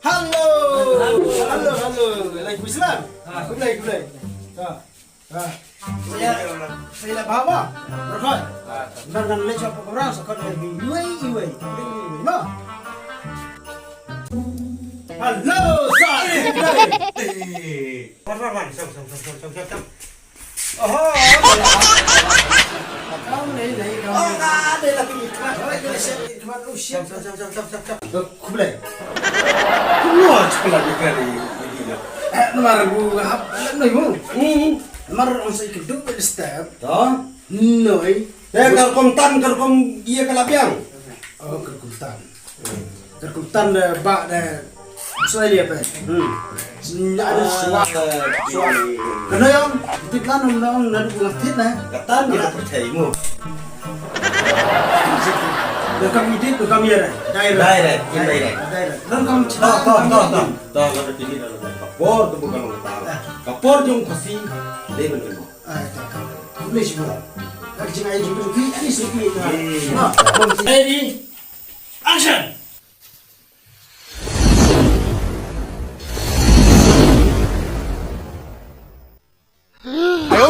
Halo. Halo. Waalaikumsalam. Kulai. Saya nak bawa. Berkah. Dan lecah orang sekarang lagi iway. Ma. Halo, Sat. Man. Sam. Oh. Kau ni. Oh, ada lagi. Kemana lu siap. Kulai. Keluar sekolah ni kali ini. Nomor gua nomor orang saya kedua step. Toh? Noi. Kerkom dia kalabiang. Oh, kerkumtan. Kerkumtan bak Australia apa? Ada suara. Kena yang tiplan orang nak buat tit nah. Ketan dia percayamu. Kami tit kami ada. Direct. Dan kamu Toh, kalau tinggi dalam kapor tu bukan orang tahu. Kapor jom kasih dia benar. Boleh semua. Kalau jangan aja pergi ini sikit. Ready? Action. No.